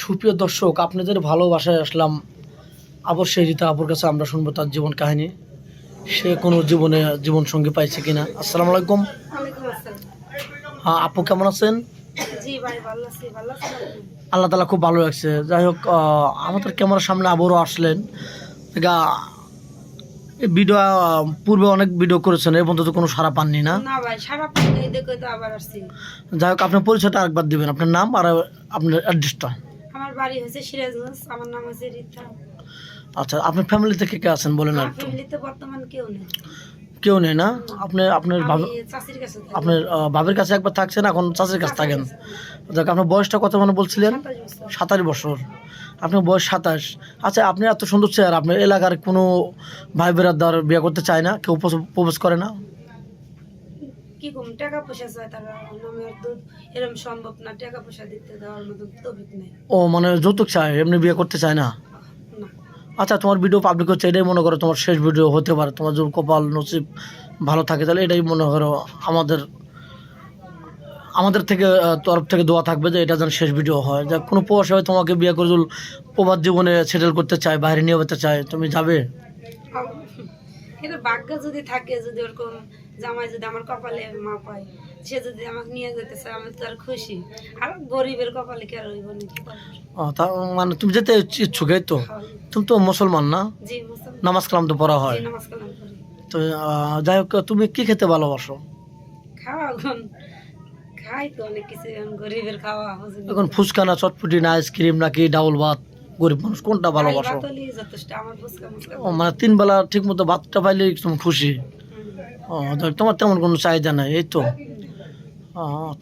সুপ্রিয় দর্শক, আপনাদের ভালোবাসায় আসলাম আবার সেই রীতা আপুর কাছে। আমরা শুনবো তার জীবন কাহিনী, সে কোনো জীবন সঙ্গী পাইছে কিনা। আসসালামু আলাইকুম। ওয়ালাইকুম আসসালাম। হ্যাঁ আপু, কেমন আছেন? জি ভাই, ভালো আছি। ভালো আছেন আপনি? আল্লাহ তালা খুব ভালো লাগছে। যাই হোক, আমাদের ক্যামেরার সামনে আবারও আসলেন। এই ভিডিও পূর্বে অনেক ভিডিও করেছেন, এর মধ্যে তো কোনো সাড়া পাননি না? না ভাই, সারা পানি দেখে তো আবার আসছি। যাই হোক, আপনার পরিচয়টা আরেকবার দিবেন, আপনার নাম আর আপনার অ্যাড্রেসটা। আমার বাড়ি হচ্ছে সিরাজগঞ্জ, আমার নাম হচ্ছে রীতা। আচ্ছা, আপনার ফ্যামিলিতে কে কে আছেন বলেন আমার একটু। ফ্যামিলিতে বর্তমান কেউ নেই। কেউ নেই না? আপনার আপনার আমি চাচির কাছে থাকি। আপনার বাবার কাছে একবার থাকছেন, এখন চাচির কাছে থাকেন। দেখ, আপনার বয়সটা কত মানে বলছিলেন? 27 বছর। 27 বছর। আপনার বয়স 27। আচ্ছা, আপনি এত সুন্দর চেহারা, আপনার এলাকার কোনো ভাই বেরাদার বিয়ে করতে চায় না? কেউ প্রপোজ করে না? কি কম টাকা পয়সা চায় তারা, নামের তো এরকম সম্ভব না, টাকা পয়সা দিতে দেওয়ার মতো তৌফিক নেই। ও মানে যৌতুক চায়, এমনি বিয়ে করতে চায় না? না। আচ্ছা, তোমার ভিডিও পাবলিক হচ্ছে, এটাই মনে করো তোমার শেষ ভিডিও হতে পারে। তোমার যদি কপাল নসিব ভালো থাকে তাহলে এটাই মনে করো আমাদের আমাদের থেকে তরফ থেকে দোয়া থাকবে যে এটা যেন শেষ ভিডিও হয়। যা কোনো প্রবাসী হয় তোমাকে বিয়ে করে যদি প্রবাস জীবনে সেটেল করতে চায়, বাইরে নিয়ে যেতে চায়, তুমি যাবে? কিন্তু ভাগ্য যদি থাকে, যদি ওরকম জামাই যদি আমার কপালে মা পায়, সে যদি আমাকে নিয়ে যেতে চায়, আমি তো আর খুশি। আর গরিবের কপালে কি আর হইব নাকি? তা মানে তুমি যেতে ইচ্ছুক, এই তো? তুমি তো মুসলমান না? জি মুসলমান। নামাজ কালাম তো পড়া হয়। জি, নামাজ কালাম করি। তো যাই হোক, তুমি কি খেতে ভালোবাসো? খাওয়া এখন খাই তো অনেক কিছু, এখন গরিবের খাওয়া হজম এখন ফুচকা না চটপটি না আইসক্রিম নাকি ডাউল ভাত? গরিব মানুষ কোনটা ভালোবাসো? যথেষ্ট আমার ফুচকা মুচকা। ও মানে 3 বেলা ঠিক মতো ভাতটা পাইলে তুমি খুশি? ও, যাক, তোমার তেমন কোনো চাহিদা নাই, এই তো?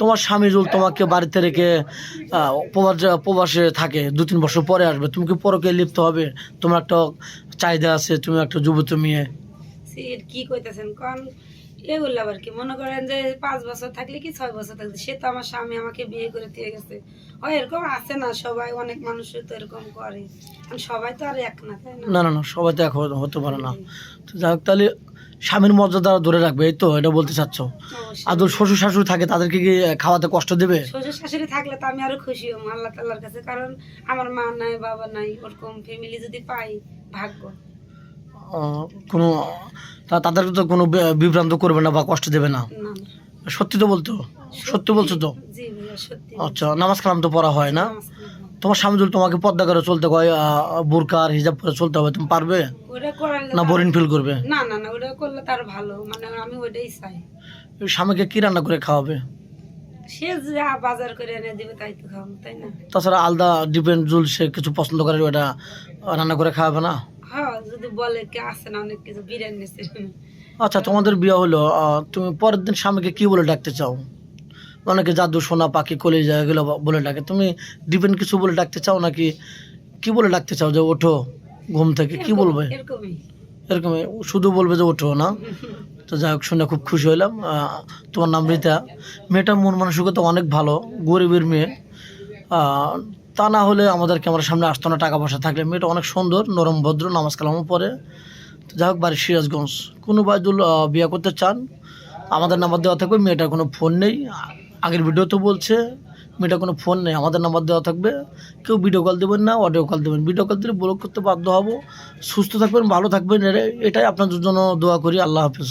তোমার স্বামী যদি তোমাকে বাড়িতে রেখে প্রবাসে থাকে, 2-3 বছর পরে আসবে, তুমি কি পরকে লিপ্ত হবে? তোমার একটা চাহিদা আছে, তুমি একটা যুবতী মেয়ে। কি কইতেছেন কোন? এগুলো আবার কি মনে করেন যে 5 বছর থাকলে কি 6 বছর থাকলে, সে তো আমার স্বামী আমাকে বিয়ে করে দিয়ে গেছে। হয় এরকম আছে না, সবাই অনেক মানুষই তো এরকম করে, সবাই তো আর এক না, তাই না? না না না, সবাই তো এক হতে পারে না। তো যাই হোক, তাহলে স্বামীর মর্যাদা ধরে রাখবে, এই তো? এটা বলতে চাচ্ছ? অবশ্যই। আদৌ শ্বশুর শাশুড়ি থাকে, তাদেরকে কি খাওয়াতে কষ্ট দেবে? শ্বশুর শাশুড়ি থাকলে তো আমি আরো খুশি হব আল্লাহ তাআলার কাছে, কারণ আমার মা নাই, বাবা নাই, ওরকম ফ্যামিলি যদি পাই, ভাগ্য। কোনো তাদেরকে তো কোনো বিভ্রান্ত করবে না বা কষ্ট দেবে না? না। সত্যি তো বলতো? সত্যি বলছো তো? জি ভাইয়া, সত্যি। আচ্ছা, নামাজ কালাম তো পড়া হয় না? নামাজ কালাম। তোমার স্বামী যদি তোমাকে পর্দা করে চলতে হয়, বোরকা আর হিজাব করে চলতে হবে, তুমি পারবে ওটা করালে না বোরিং ফিল করবে? না না না, ওটা করলে তার ভালো, মানে আমি ওইটাই চাই। স্বামীকে কি রান্না করে খাওয়াবে? সে যা বাজার করে এনে দিবে তাই তো খাবো, তাই না? তাছাড়া আলাদা ডিপেন্ড, জুল সে কিছু পছন্দ করে ওটা রান্না করে খাওয়াবে না? হ্যাঁ, যদি বলে কে আছে না অনেক কিছু, বিরিয়ানি। আচ্ছা, তোমাদের বিয়ে হলো, তুমি পরের দিন স্বামীকে কি বলে ডাকতে চাও? অনেকে জাদু, সোনা, পাখি, কলিজা এগুলো বলে ডাকে, তুমি ডিপেন্ড কিছু বলে ডাকতে চাও নাকি কি বলে ডাকতে চাও? যে ওঠো ঘুম থেকে, কি বলবে? এরকমই। এরকমই শুধু বলবে যে ওঠো না? তো যাই হোক, শুনে খুব খুশি হলাম। তোমার নাম রীতা। মেয়েটার মন মানসিকতা অনেক ভালো, গরিবের মেয়ে। তা না হলে আমাদের ক্যামেরার সামনে আসতো না, টাকা পয়সা থাকলে। মেয়েটা অনেক সুন্দর, নরম, ভদ্র, নামাজ কালামও পড়ে। তো যাই হোক, বাড়ি সিরাজগঞ্জ। কোনো ভাই যদি বিয়ে করতে চান, আমাদের নাম্বার দেওয়া থাকবে। মেয়েটার কোনো ফোন নেই, আগের ভিডিও তো বলছে মেয়েটার কোনো ফোন নেই, আমাদের নাম্বার দেওয়া থাকবে। কেউ ভিডিও কল দেবেন না, অডিও কল দেবেন। ভিডিও কল দিলে ব্লক করতে বাধ্য হব। সুস্থ থাকবেন, ভালো থাকবেন, এটাই আপনাদের জন্য দোয়া করি। আল্লাহ হাফেজ।